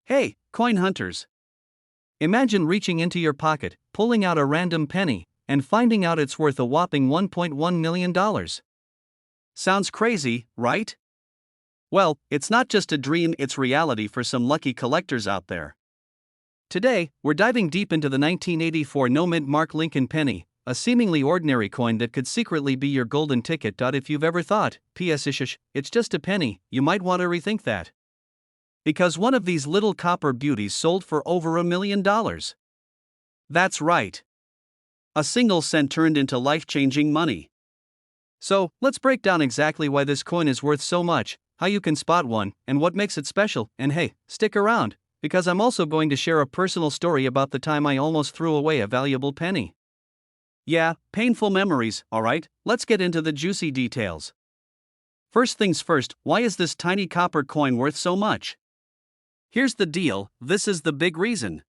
Hey, coin hunters! Imagine reaching into your pocket, pulling out a random penny, and finding out it's worth a whopping $1.1 million. Sounds crazy, right? Well, it's not just a dream, it's reality for some lucky collectors out there. Today, we're diving deep into the 1984 no-mint mark Lincoln Penny, a seemingly ordinary coin that could secretly be your golden ticket. If you've ever thought, P.S. it's just a penny, you might want to rethink that. Because one of these little copper beauties sold for over $1 million. That's right. A single cent turned into life-changing money. So, let's break down exactly why this coin is worth so much, how you can spot one, and what makes it special. And hey, stick around, because I'm also going to share a personal story about the time I almost threw away a valuable penny. Yeah, painful memories, alright, let's get into the juicy details. First things first, why is this tiny copper coin worth so much? Here's the deal, this is the big reason.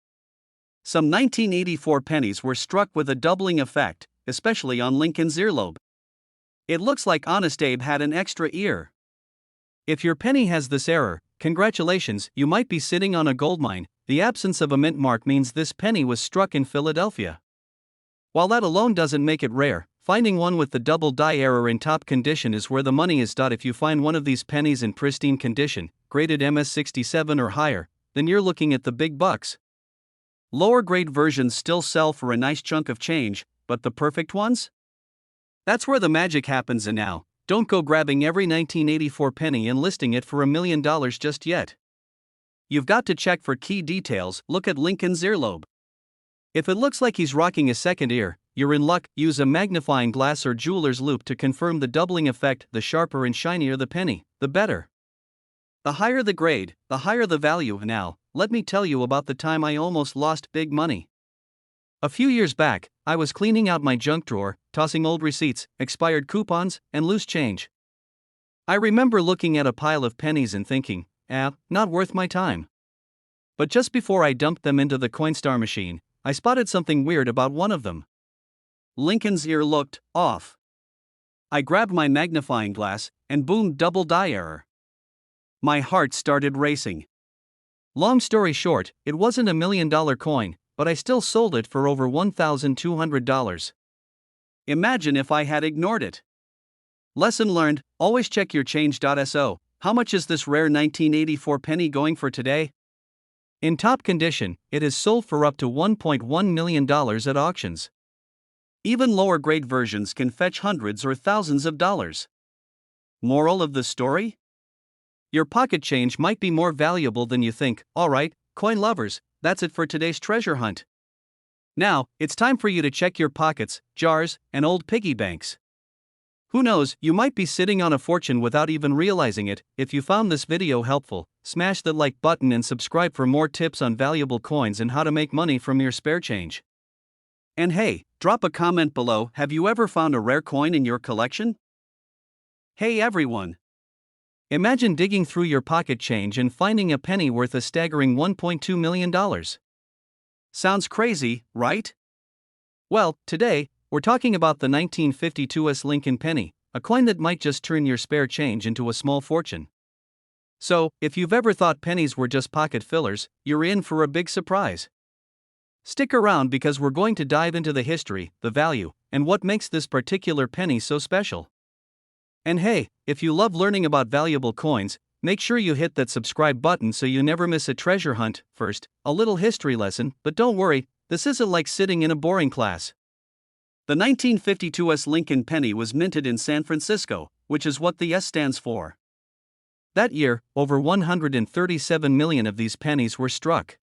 Some 1984 pennies were struck with a doubling effect, especially on Lincoln's earlobe. It looks like Honest Abe had an extra ear. If your penny has this error, congratulations, you might be sitting on a goldmine. The absence of a mint mark means this penny was struck in Philadelphia. While that alone doesn't make it rare, finding one with the double die error in top condition is where the money is. If you find one of these pennies in pristine condition, graded MS67 or higher, then you're looking at the big bucks. Lower grade versions still sell for a nice chunk of change, but the perfect ones? That's where the magic happens. And now, don't go grabbing every 1984 penny and listing it for $1 million just yet. You've got to check for key details. Look at Lincoln's earlobe. If it looks like he's rocking a second ear, you're in luck. Use a magnifying glass or jeweler's loupe to confirm the doubling effect. The sharper and shinier the penny, the better. The higher the grade, the higher the value. Now, let me tell you about the time I almost lost big money. A few years back, I was cleaning out my junk drawer, tossing old receipts, expired coupons, and loose change. I remember looking at a pile of pennies and thinking, not worth my time. But just before I dumped them into the Coinstar machine, I spotted something weird about one of them. Lincoln's ear looked off. I grabbed my magnifying glass, and boom, double die error. My heart started racing. Long story short, it wasn't $1 million coin, but I still sold it for over $1,200. Imagine if I had ignored it. Lesson learned, always check your change.so. How much is this rare 1984 penny going for today? In top condition, it is sold for up to $1.1 million at auctions. Even lower grade versions can fetch hundreds or thousands of dollars. Moral of the story? Your pocket change might be more valuable than you think. Alright, coin lovers, that's it for today's treasure hunt. Now, it's time for you to check your pockets, jars, and old piggy banks. Who knows, you might be sitting on a fortune without even realizing it. If you found this video helpful, smash the like button and subscribe for more tips on valuable coins and how to make money from your spare change. And hey, drop a comment below. Have you ever found a rare coin in your collection? Hey everyone! Imagine digging through your pocket change and finding a penny worth a staggering $1.2 million. Sounds crazy, right? Well, today, we're talking about the 1952 Lincoln Penny, a coin that might just turn your spare change into a small fortune. So, if you've ever thought pennies were just pocket fillers, you're in for a big surprise. Stick around because we're going to dive into the history, the value, and what makes this particular penny so special. And hey, if you love learning about valuable coins, make sure you hit that subscribe button so you never miss a treasure hunt. First, a little history lesson, but don't worry, this isn't like sitting in a boring class. The 1952 Lincoln Penny was minted in San Francisco, which is what the S stands for. That year, over 137 million of these pennies were struck.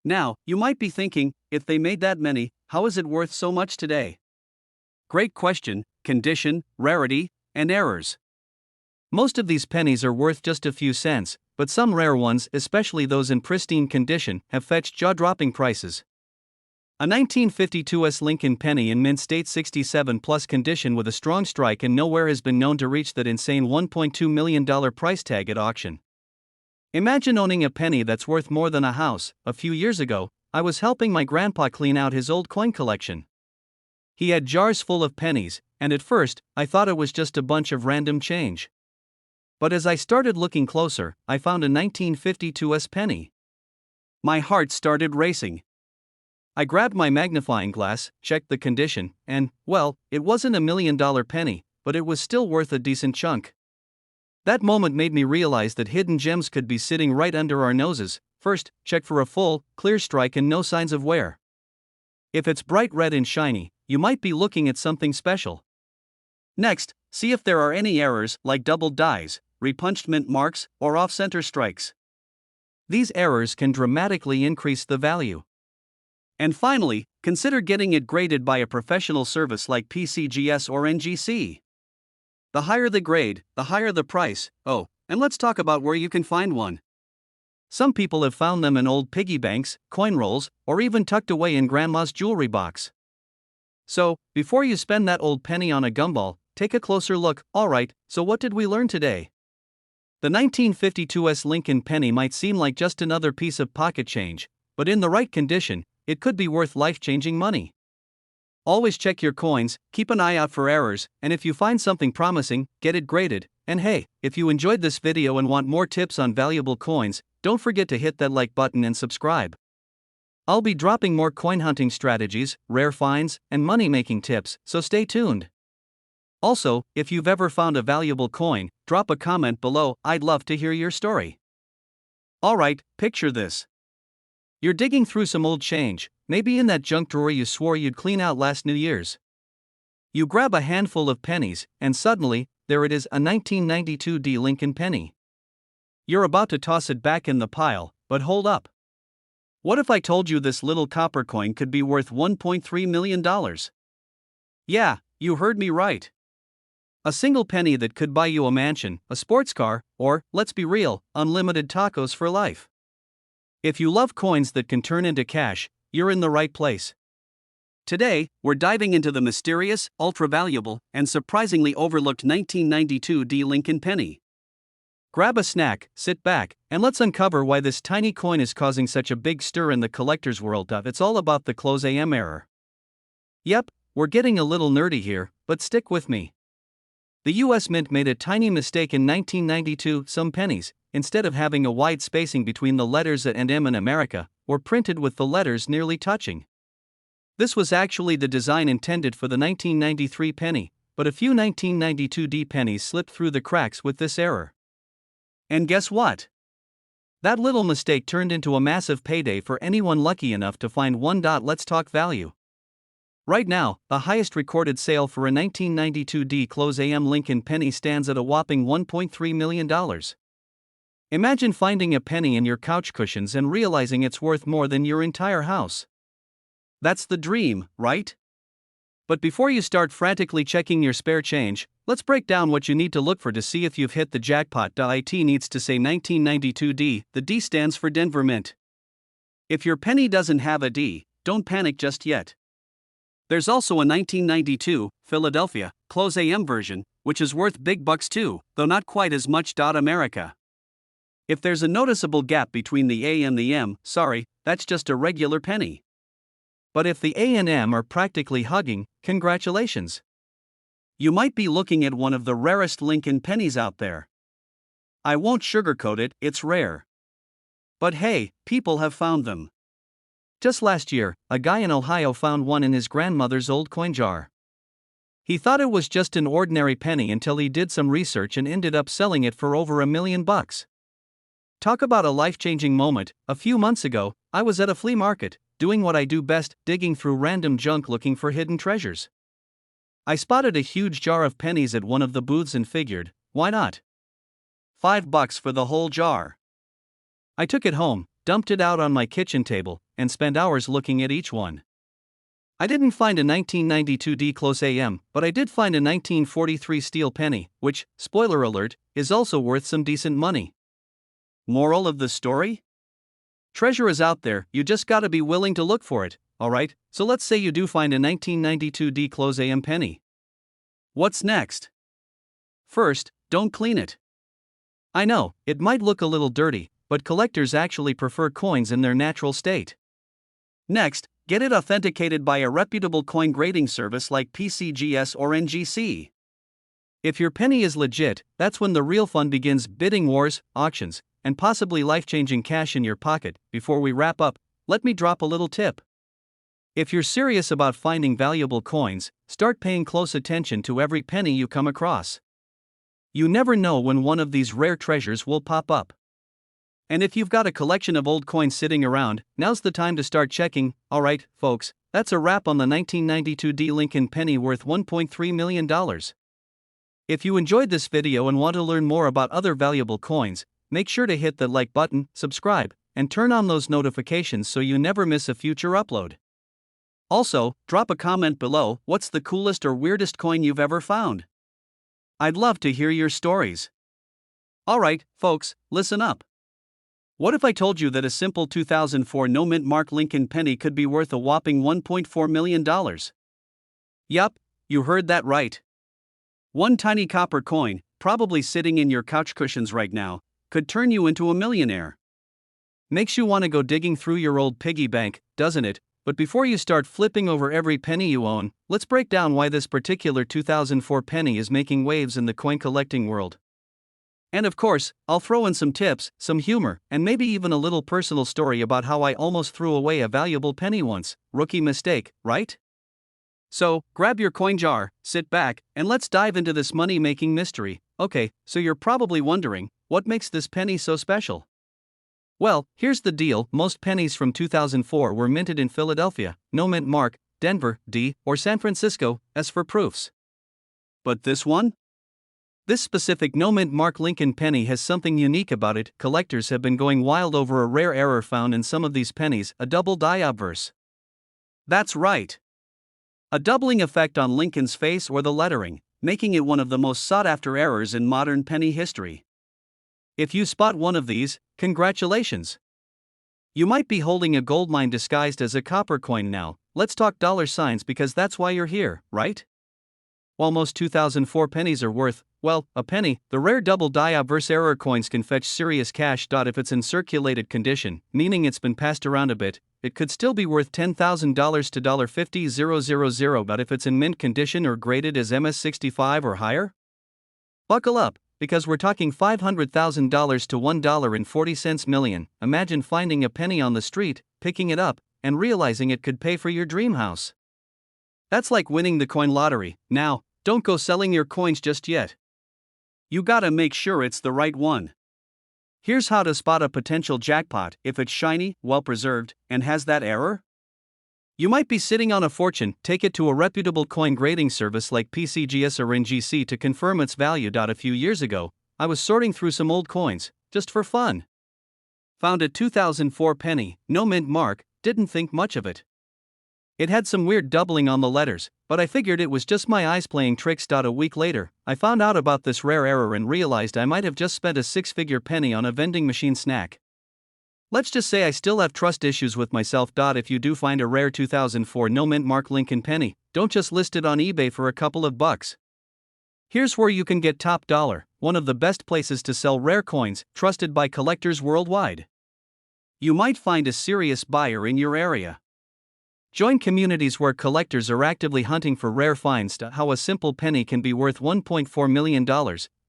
Now, you might be thinking, if they made that many, how is it worth so much today? Great question. Condition, rarity, and errors. Most of these pennies are worth just a few cents, but some rare ones, especially those in pristine condition, have fetched jaw-dropping prices. A 1952 Lincoln Penny in mint state 67 plus condition with a strong strike and nowhere has been known to reach that insane $1.2 million price tag at auction. Imagine owning a penny that's worth more than a house. A few years ago, I was helping my grandpa clean out his old coin collection. He had jars full of pennies, and at first, I thought it was just a bunch of random change. But as I started looking closer, I found a 1952 penny. My heart started racing. I grabbed my magnifying glass, checked the condition, and, well, it wasn't $1 million penny, but it was still worth a decent chunk. That moment made me realize that hidden gems could be sitting right under our noses. First, check for a full, clear strike and no signs of wear. If it's bright red and shiny, you might be looking at something special. Next, see if there are any errors like doubled dies, repunched mint marks, or off-center strikes. These errors can dramatically increase the value. And finally, consider getting it graded by a professional service like PCGS or NGC. The higher the grade, the higher the price. Oh, and let's talk about where you can find one. Some people have found them in old piggy banks, coin rolls, or even tucked away in grandma's jewelry box. So, before you spend that old penny on a gumball, take a closer look. Alright, so what did we learn today? The 1952's Lincoln Penny might seem like just another piece of pocket change, but in the right condition, it could be worth life-changing money. Always check your coins, keep an eye out for errors, and if you find something promising, get it graded. And hey, if you enjoyed this video and want more tips on valuable coins, don't forget to hit that like button and subscribe. I'll be dropping more coin hunting strategies, rare finds, and money-making tips, so stay tuned. Also, if you've ever found a valuable coin, drop a comment below. I'd love to hear your story. Alright, picture this. You're digging through some old change, maybe in that junk drawer you swore you'd clean out last New Year's. You grab a handful of pennies, and suddenly, there it is, a 1992 Lincoln Penny. You're about to toss it back in the pile, but hold up. What if I told you this little copper coin could be worth $1.3 million? Yeah, you heard me right. A single penny that could buy you a mansion, a sports car, or, let's be real, unlimited tacos for life. If you love coins that can turn into cash, you're in the right place. Today, we're diving into the mysterious, ultra-valuable, and surprisingly overlooked 1992 Lincoln Penny. Grab a snack, sit back, and let's uncover why this tiny coin is causing such a big stir in the collector's world. It's all about the close AM error. Yep, we're getting a little nerdy here, but stick with me. The US Mint made a tiny mistake in 1992. Some pennies, instead of having a wide spacing between the letters A and M in America, were printed with the letters nearly touching. This was actually the design intended for the 1993 penny, but a few 1992 pennies slipped through the cracks with this error. And guess what? That little mistake turned into a massive payday for anyone lucky enough to find one. Let's talk value. Right now, the highest recorded sale for a 1992 close AM Lincoln Penny stands at a whopping $1.3 million. Imagine finding a penny in your couch cushions and realizing it's worth more than your entire house. That's the dream, right? But before you start frantically checking your spare change, let's break down what you need to look for to see if you've hit the jackpot. It needs to say 1992 D. The D stands for Denver Mint. If your penny doesn't have a D, don't panic just yet. There's also a 1992 Philadelphia close AM version, which is worth big bucks too, though not quite as much. America. If there's a noticeable gap between the A and the M, sorry, that's just a regular penny. But if the A and M are practically hugging, congratulations. You might be looking at one of the rarest Lincoln pennies out there. I won't sugarcoat it, it's rare. But hey, people have found them. Just last year, a guy in Ohio found one in his grandmother's old coin jar. He thought it was just an ordinary penny until he did some research and ended up selling it for over $1 million. Talk about a life-changing moment. A few months ago, I was at a flea market, doing what I do best, digging through random junk looking for hidden treasures. I spotted a huge jar of pennies at one of the booths and figured, why not? $5 for the whole jar. I took it home, dumped it out on my kitchen table, and spent hours looking at each one. I didn't find a 1992 close AM, but I did find a 1943 steel penny, which, spoiler alert, is also worth some decent money. Moral of the story? Treasure is out there, you just gotta be willing to look for it. Alright, so let's say you do find a 1992 close AM penny. What's next? First, don't clean it. I know, it might look a little dirty, but collectors actually prefer coins in their natural state. Next, get it authenticated by a reputable coin grading service like PCGS or NGC. If your penny is legit, that's when the real fun begins: bidding wars, auctions, and possibly life-changing cash in your pocket. Before we wrap up, let me drop a little tip. If you're serious about finding valuable coins, start paying close attention to every penny you come across. You never know when one of these rare treasures will pop up. And if you've got a collection of old coins sitting around, now's the time to start checking. Alright, folks, that's a wrap on the 1992 Lincoln Penny worth $1.3 million. If you enjoyed this video and want to learn more about other valuable coins, make sure to hit the like button, subscribe, and turn on those notifications so you never miss a future upload. Also, drop a comment below. What's the coolest or weirdest coin you've ever found? I'd love to hear your stories. Alright, folks, listen up. What if I told you that a simple 2004 no-mint mark Lincoln penny could be worth a whopping $1.4 million? Yup, you heard that right. One tiny copper coin, probably sitting in your couch cushions right now, could turn you into a millionaire. Makes you want to go digging through your old piggy bank, doesn't it? But before you start flipping over every penny you own, let's break down why this particular 2004 penny is making waves in the coin collecting world. And of course, I'll throw in some tips, some humor, and maybe even a little personal story about how I almost threw away a valuable penny once. Rookie mistake, right? So, grab your coin jar, sit back, and let's dive into this money-making mystery. Okay, so you're probably wondering, what makes this penny so special? Well, here's the deal. Most pennies from 2004 were minted in Philadelphia, no mint mark, Denver, D, or San Francisco, S for proofs. But this one? This specific no-mint mark Lincoln penny has something unique about it. Collectors have been going wild over a rare error found in some of these pennies, a double die obverse. That's right. A doubling effect on Lincoln's face or the lettering, making it one of the most sought-after errors in modern penny history. If you spot one of these, congratulations. You might be holding a gold mine disguised as a copper coin now. Let's talk dollar signs because that's why you're here, right? While most 2004 pennies are worth, well, a penny, the rare double die obverse error coins can fetch serious cash. If it's in circulated condition, meaning it's been passed around a bit, it could still be worth $10,000 to $50,000. But if it's in mint condition or graded as MS65 or higher? Buckle up, because we're talking $500,000 to $1.40 million. Imagine finding a penny on the street, picking it up, and realizing it could pay for your dream house. That's like winning the coin lottery. Now, don't go selling your coins just yet. You gotta make sure it's the right one. Here's how to spot a potential jackpot. If it's shiny, well-preserved, and has that error. You might be sitting on a fortune. Take it to a reputable coin grading service like PCGS or NGC to confirm its value. A few years ago, I was sorting through some old coins, just for fun. Found a 2004 penny, no mint mark, didn't think much of it. It had some weird doubling on the letters, but I figured it was just my eyes playing tricks. A week later, I found out about this rare error and realized I might have just spent a six-figure penny on a vending machine snack. Let's just say I still have trust issues with myself. If you do find a rare 2004 no mint mark Lincoln penny, don't just list it on eBay for a couple of bucks. Here's where you can get top dollar, one of the best places to sell rare coins, trusted by collectors worldwide. You might find a serious buyer in your area. Join communities where collectors are actively hunting for rare finds. How a simple penny can be worth $1.4 million,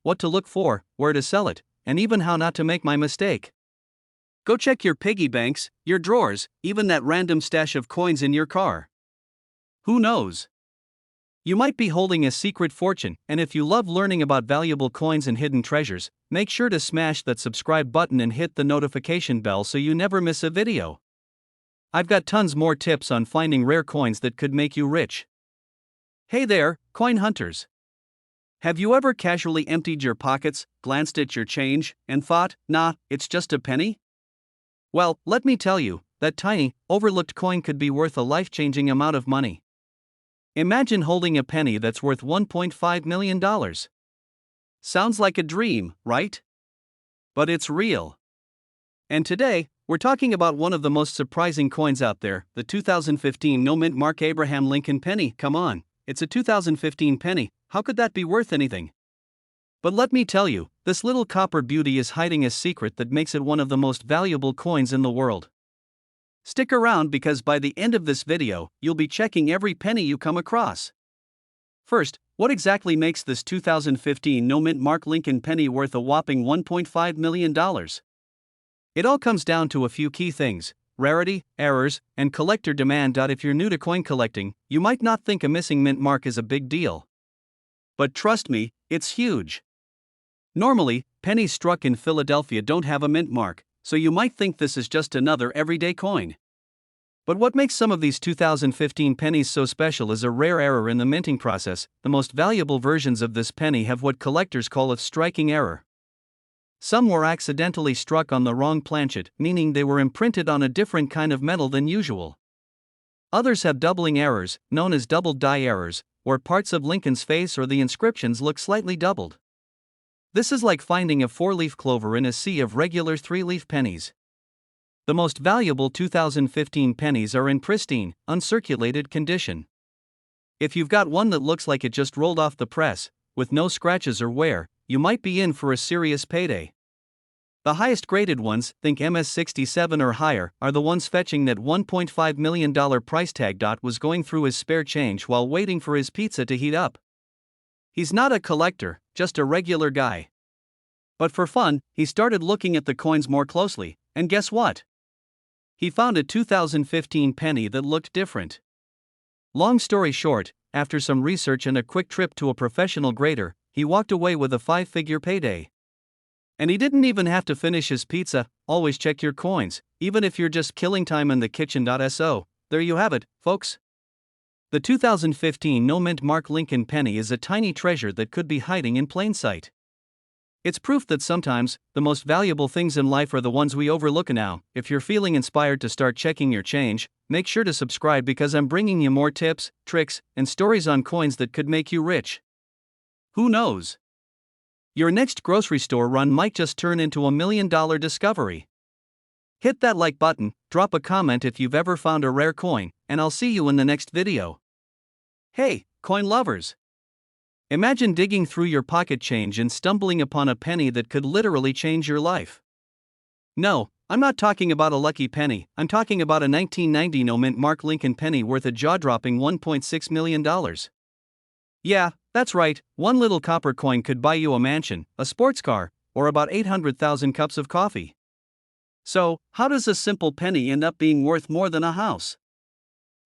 what to look for, where to sell it, and even how not to make my mistake. Go check your piggy banks, your drawers, even that random stash of coins in your car. Who knows? You might be holding a secret fortune, and if you love learning about valuable coins and hidden treasures, make sure to smash that subscribe button and hit the notification bell so you never miss a video. I've got tons more tips on finding rare coins that could make you rich. Hey there, coin hunters. Have you ever casually emptied your pockets, glanced at your change, and thought, nah, it's just a penny? Well, let me tell you, that tiny, overlooked coin could be worth a life-changing amount of money. Imagine holding a penny that's worth $1.5 million. Sounds like a dream, right? But it's real. And today, we're talking about one of the most surprising coins out there, the 2015 no mint mark Abraham Lincoln penny. Come on, it's a 2015 penny, how could that be worth anything? But let me tell you, this little copper beauty is hiding a secret that makes it one of the most valuable coins in the world. Stick around because by the end of this video, you'll be checking every penny you come across. First, what exactly makes this 2015 no mint mark Lincoln penny worth a whopping $1.5 million? It all comes down to a few key things: rarity, errors, and collector demand. If you're new to coin collecting, you might not think a missing mint mark is a big deal. But trust me, it's huge. Normally, pennies struck in Philadelphia don't have a mint mark, so you might think this is just another everyday coin. But what makes some of these 2015 pennies so special is a rare error in the minting process. The most valuable versions of this penny have what collectors call a striking error. Some were accidentally struck on the wrong planchet, meaning they were imprinted on a different kind of metal than usual. Others have doubling errors, known as double die errors, where parts of Lincoln's face or the inscriptions look slightly doubled. This is like finding a 4-leaf clover in a sea of regular 3-leaf pennies. The most valuable 2015 pennies are in pristine, uncirculated condition. If you've got one that looks like it just rolled off the press, with no scratches or wear, you might be in for a serious payday. The highest graded ones, think MS67 or higher, are the ones fetching that $1.5 million price tag. Was going through his spare change while waiting for his pizza to heat up. He's not a collector, just a regular guy. But for fun, he started looking at the coins more closely, and guess what? He found a 2015 penny that looked different. Long story short, after some research and a quick trip to a professional grader, he walked away with a 5-figure payday. And he didn't even have to finish his pizza. Always check your coins, even if you're just killing time in the kitchen. So, there you have it, folks. The 2015 no mint mark Lincoln penny is a tiny treasure that could be hiding in plain sight. It's proof that sometimes, the most valuable things in life are the ones we overlook. Now, if you're feeling inspired to start checking your change, make sure to subscribe because I'm bringing you more tips, tricks, and stories on coins that could make you rich. Who knows? Your next grocery store run might just turn into $1 million discovery. Hit that like button, drop a comment if you've ever found a rare coin, and I'll see you in the next video. Hey, coin lovers! Imagine digging through your pocket change and stumbling upon a penny that could literally change your life. No, I'm not talking about a lucky penny. I'm talking about a 1990 no mint mark Lincoln penny worth a jaw-dropping $1.6 million. Yeah, that's right, one little copper coin could buy you a mansion, a sports car, or about 800,000 cups of coffee. So, how does a simple penny end up being worth more than a house?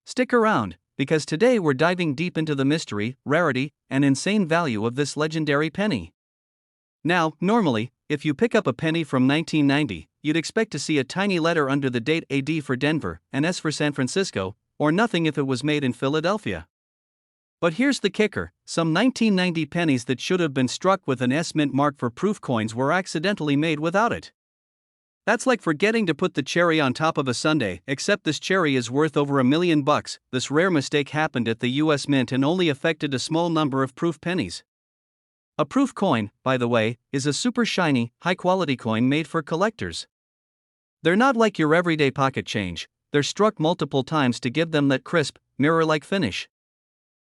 Stick around, because today we're diving deep into the mystery, rarity, and insane value of this legendary penny. Now, normally, if you pick up a penny from 1990, you'd expect to see a tiny letter under the date, a D for Denver, an S for San Francisco, or nothing if it was made in Philadelphia. But here's the kicker: some 1990 pennies that should have been struck with an S mint mark for proof coins were accidentally made without it. That's like forgetting to put the cherry on top of a sundae, except this cherry is worth over $1 million. This rare mistake happened at the US Mint and only affected a small number of proof pennies. A proof coin, by the way, is a super shiny, high-quality coin made for collectors. They're not like your everyday pocket change, they're struck multiple times to give them that crisp, mirror-like finish.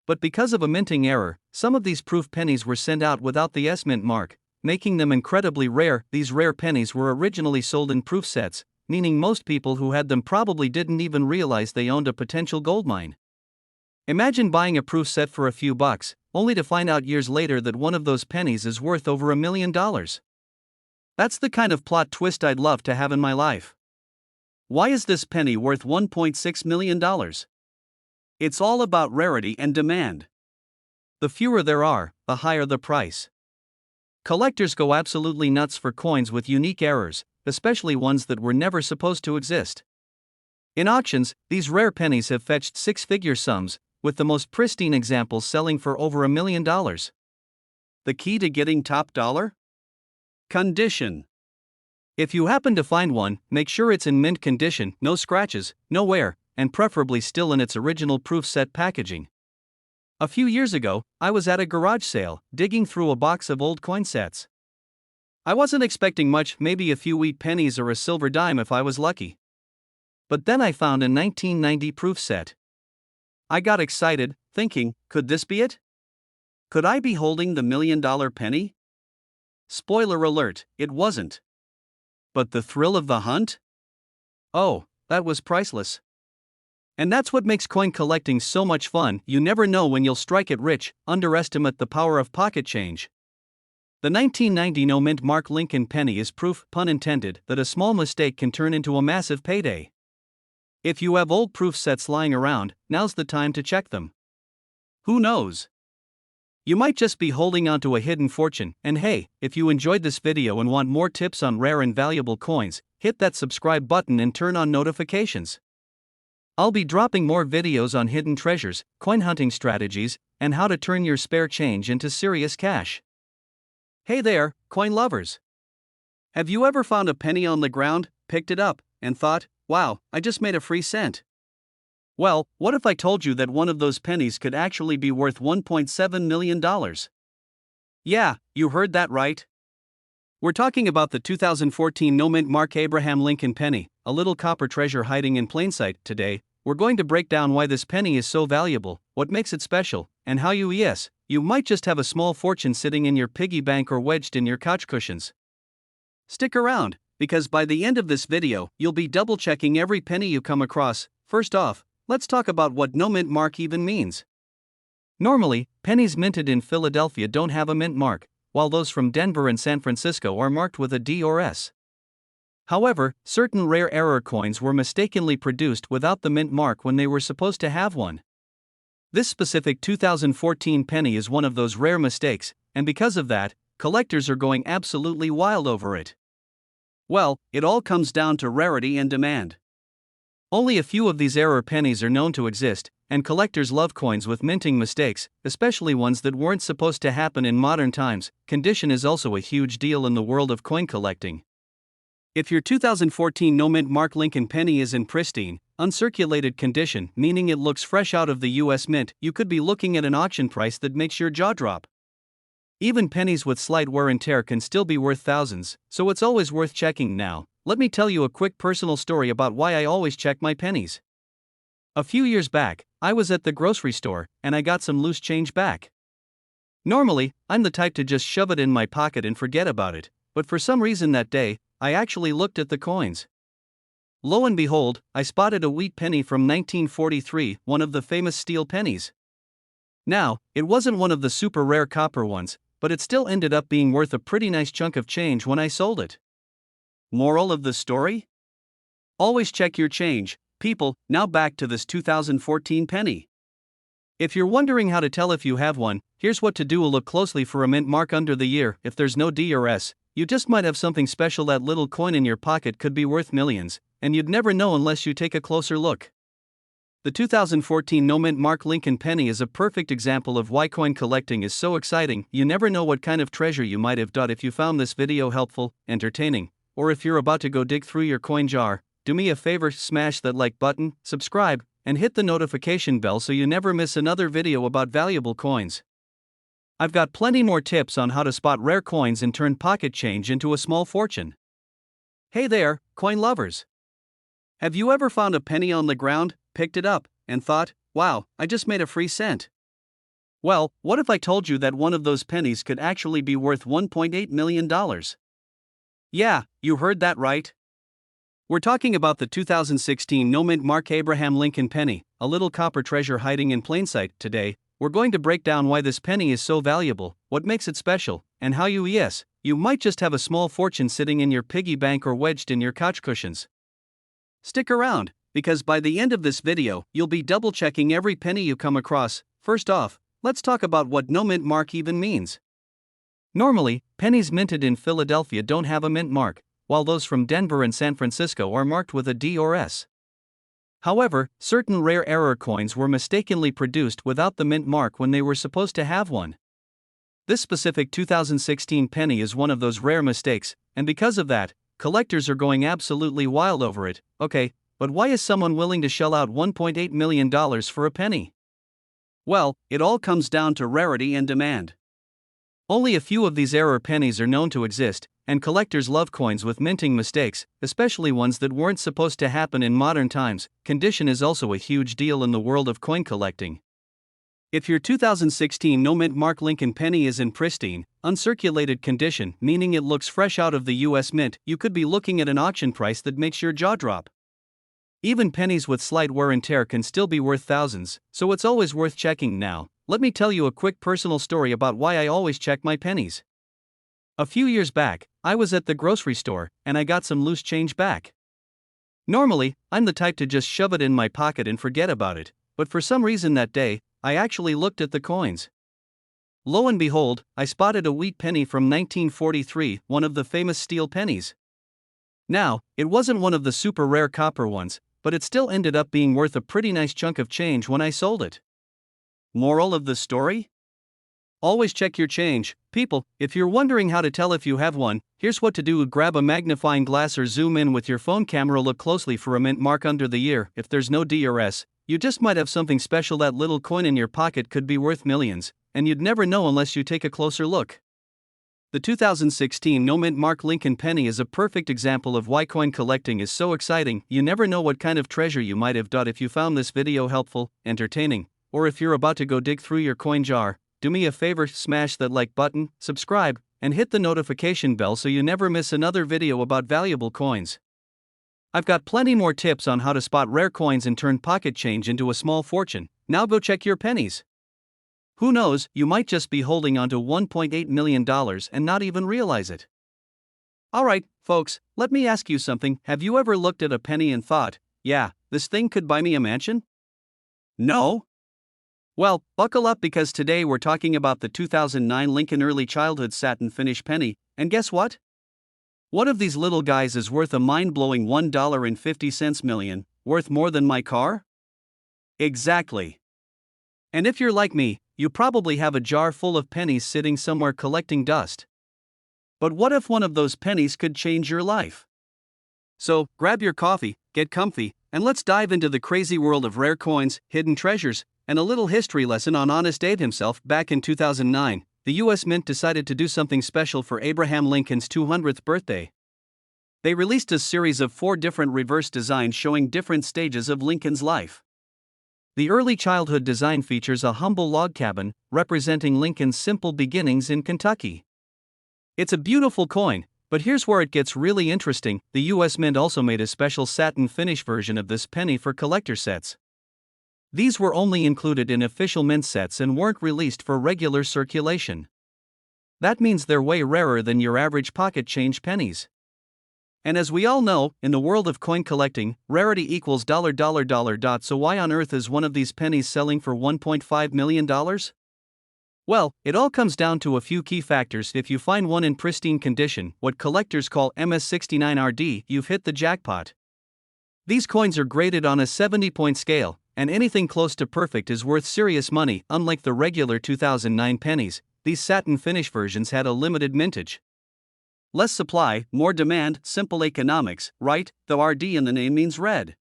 But because of a minting error, some of these proof pennies were sent out without the S mint mark, making them incredibly rare. These rare pennies were originally sold in proof sets, meaning most people who had them probably didn't even realize they owned a potential goldmine. Imagine buying a proof set for a few bucks, only to find out years later that one of those pennies is worth over $1 million. That's the kind of plot twist I'd love to have in my life. Why is this penny worth $1.6 million? It's all about rarity and demand. The fewer there are, the higher the price. Collectors go absolutely nuts for coins with unique errors, especially ones that were never supposed to exist. In auctions, these rare pennies have fetched 6-figure sums, with the most pristine examples selling for over $1 million. The key to getting top dollar? Condition. If you happen to find one, make sure it's in mint condition, no scratches, no wear, and preferably still in its original proof set packaging. A few years ago, I was at a garage sale, digging through a box of old coin sets. I wasn't expecting much, maybe a few wheat pennies or a silver dime if I was lucky. But then I found a 1990 proof set. I got excited, thinking, could this be it? Could I be holding the $1 million penny? Spoiler alert, it wasn't. But the thrill of the hunt? Oh, that was priceless. And that's what makes coin collecting so much fun. You never know when you'll strike it rich. Underestimate the power of pocket change. The 1990 no mint mark Lincoln penny is proof, pun intended, that a small mistake can turn into a massive payday. If you have old proof sets lying around, now's the time to check them. Who knows? You might just be holding onto a hidden fortune. And hey, if you enjoyed this video and want more tips on rare and valuable coins, hit that subscribe button and turn on notifications. I'll be dropping more videos on hidden treasures, coin hunting strategies, and how to turn your spare change into serious cash. Hey there, coin lovers! Have you ever found a penny on the ground, picked it up, and thought, wow, I just made a free cent? Well, what if I told you that one of those pennies could actually be worth $1.7 million? Yeah, you heard that right. We're talking about the 2014 no mint mark Abraham Lincoln penny, a little copper treasure hiding in plain sight. Today, we're going to break down why this penny is so valuable, what makes it special, and how you might just have a small fortune sitting in your piggy bank or wedged in your couch cushions. Stick around, because by the end of this video, you'll be double checking every penny you come across. First off, let's talk about what no mint mark even means. Normally, pennies minted in Philadelphia don't have a mint mark, while those from Denver and San Francisco are marked with a D or S. However, certain rare error coins were mistakenly produced without the mint mark when they were supposed to have one. This specific 2014 penny is one of those rare mistakes, and because of that, collectors are going absolutely wild over it. Well, it all comes down to rarity and demand. Only a few of these error pennies are known to exist, and collectors love coins with minting mistakes, especially ones that weren't supposed to happen in modern times. Condition is also a huge deal in the world of coin collecting. If your 2014 no mint mark Lincoln penny is in pristine, uncirculated condition, meaning it looks fresh out of the US Mint, you could be looking at an auction price that makes your jaw drop. Even pennies with slight wear and tear can still be worth thousands, so it's always worth checking. Now, let me tell you a quick personal story about why I always check my pennies. A few years back, I was at the grocery store, and I got some loose change back. Normally, I'm the type to just shove it in my pocket and forget about it, but for some reason that day, I actually looked at the coins. Lo and behold, I spotted a wheat penny from 1943, one of the famous steel pennies. Now, it wasn't one of the super rare copper ones, but it still ended up being worth a pretty nice chunk of change when I sold it. Moral of the story? Always check your change, people. Now back to this 2014 penny. If you're wondering how to tell if you have one, here's what to do. Look closely for a mint mark under the year. If there's no D or S, you just might have something special. That little coin in your pocket could be worth millions, and you'd never know unless you take a closer look. The 2014 no mint mark Lincoln penny is a perfect example of why coin collecting is so exciting. You never know what kind of treasure you might have got. If you found this video helpful, entertaining, or if you're about to go dig through your coin jar, do me a favor, smash that like button, subscribe, and hit the notification bell so you never miss another video about valuable coins. I've got plenty more tips on how to spot rare coins and turn pocket change into a small fortune. Hey there, coin lovers! Have you ever found a penny on the ground, picked it up, and thought, wow, I just made a free cent? Well, what if I told you that one of those pennies could actually be worth $1.8 million? Yeah, you heard that right. We're talking about the 2016 no mint mark Abraham Lincoln penny, a little copper treasure hiding in plain sight. Today, we're going to break down why this penny is so valuable, what makes it special, and how you might just have a small fortune sitting in your piggy bank or wedged in your couch cushions. Stick around, because by the end of this video, you'll be double checking every penny you come across. First off, let's talk about what no mint mark even means. Normally, pennies minted in Philadelphia don't have a mint mark, while those from Denver and San Francisco are marked with a D or S. However, certain rare error coins were mistakenly produced without the mint mark when they were supposed to have one. This specific 2016 penny is one of those rare mistakes, and because of that, collectors are going absolutely wild over it. Okay, but why is someone willing to shell out $1.8 million for a penny? Well, it all comes down to rarity and demand. Only a few of these error pennies are known to exist, and collectors love coins with minting mistakes, especially ones that weren't supposed to happen in modern times. Condition is also a huge deal in the world of coin collecting. If your 2016 no mint mark Lincoln penny is in pristine, uncirculated condition, meaning it looks fresh out of the US Mint, you could be looking at an auction price that makes your jaw drop. Even pennies with slight wear and tear can still be worth thousands, so it's always worth checking. Now, let me tell you a quick personal story about why I always check my pennies. A few years back, I was at the grocery store and I got some loose change back. Normally, I'm the type to just shove it in my pocket and forget about it, but for some reason that day, I actually looked at the coins. Lo and behold, I spotted a wheat penny from 1943, one of the famous steel pennies. Now, it wasn't one of the super rare copper ones, but it still ended up being worth a pretty nice chunk of change when I sold it. Moral of the story? Always check your change, people. If you're wondering how to tell if you have one, here's what to do: grab a magnifying glass or zoom in with your phone camera, look closely for a mint mark under the year. If there's no DRS, you just might have something special. That little coin in your pocket could be worth millions, and you'd never know unless you take a closer look. The 2016 no mint mark Lincoln Penny is a perfect example of why coin collecting is so exciting. You never know what kind of treasure you might have got. If you found this video helpful, entertaining, or if you're about to go dig through your coin jar, do me a favor, smash that like button, subscribe, and hit the notification bell so you never miss another video about valuable coins. I've got plenty more tips on how to spot rare coins and turn pocket change into a small fortune. Now go check your pennies. Who knows, you might just be holding onto $1.8 million and not even realize it. Alright, folks, let me ask you something. Have you ever looked at a penny and thought, yeah, this thing could buy me a mansion? No? Well, buckle up, because today we're talking about the 2009 Lincoln Early Childhood Satin Finish Penny, and guess what? One of these little guys is worth a mind-blowing $1.50 million, worth more than my car? Exactly. And if you're like me, you probably have a jar full of pennies sitting somewhere collecting dust. But what if one of those pennies could change your life? So, grab your coffee, get comfy, and let's dive into the crazy world of rare coins, hidden treasures, and a little history lesson on Honest Abe himself. Back in 2009, the U.S. Mint decided to do something special for Abraham Lincoln's 200th birthday. They released a series of 4 different reverse designs showing different stages of Lincoln's life. The early childhood design features a humble log cabin, representing Lincoln's simple beginnings in Kentucky. It's a beautiful coin, but here's where it gets really interesting. The U.S. Mint also made a special satin finish version of this penny for collector sets. These were only included in official mint sets and weren't released for regular circulation. That means they're way rarer than your average pocket change pennies. And as we all know, in the world of coin collecting, rarity equals $. So why on earth is one of these pennies selling for $1.5 million? Well, it all comes down to a few key factors. If you find one in pristine condition, what collectors call MS69RD, you've hit the jackpot. These coins are graded on a 70-point scale, and anything close to perfect is worth serious money. Unlike the regular 2009 pennies, these satin finish versions had a limited mintage. Less supply, more demand, simple economics, right? Though RD in the name means red.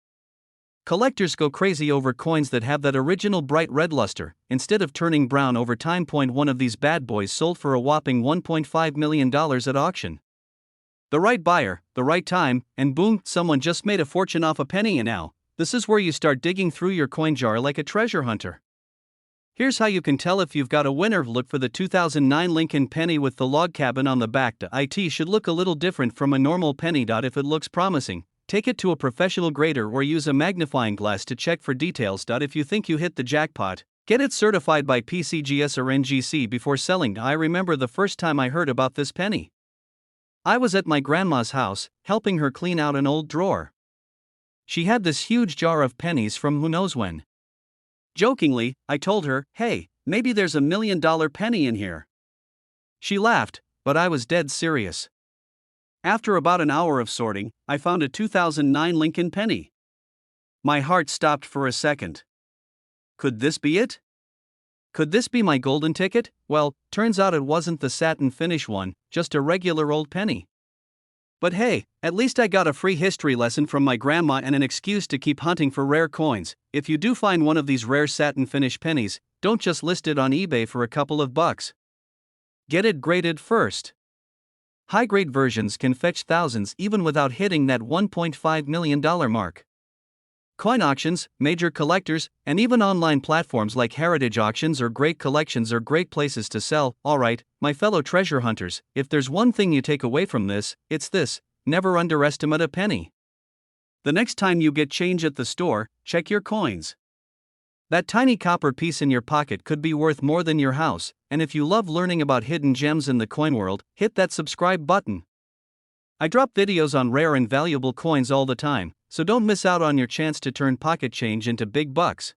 Collectors go crazy over coins that have that original bright red luster, instead of turning brown over time. One of these bad boys sold for a whopping $1.5 million at auction. The right buyer, the right time, and boom, someone just made a fortune off a penny. And now, this is where you start digging through your coin jar like a treasure hunter. Here's how you can tell if you've got a winner. Look for the 2009 Lincoln Penny with the log cabin on the back. It should look a little different from a normal penny. If it looks promising, take it to a professional grader or use a magnifying glass to check for details. If you think you hit the jackpot, get it certified by PCGS or NGC before selling. I remember the first time I heard about this penny. I was at my grandma's house, helping her clean out an old drawer. She had this huge jar of pennies from who knows when. Jokingly, I told her, hey, maybe there's $1 million penny in here. She laughed, but I was dead serious. After about an hour of sorting, I found a 2009 Lincoln Penny. My heart stopped for a second. Could this be it? Could this be my golden ticket? Well, turns out it wasn't the satin finish one, just a regular old penny. But hey, at least I got a free history lesson from my grandma and an excuse to keep hunting for rare coins. If you do find one of these rare satin finish pennies, don't just list it on eBay for a couple of bucks. Get it graded first. High-grade versions can fetch thousands even without hitting that $1.5 million mark. Coin auctions, major collectors, and even online platforms like heritage auctions or great collections are great places to sell. Alright, my fellow treasure hunters, if there's one thing you take away from this, it's this: never underestimate a penny. The next time you get change at the store, check your coins. That tiny copper piece in your pocket could be worth more than your house, and if you love learning about hidden gems in the coin world, hit that subscribe button. I drop videos on rare and valuable coins all the time, so don't miss out on your chance to turn pocket change into big bucks.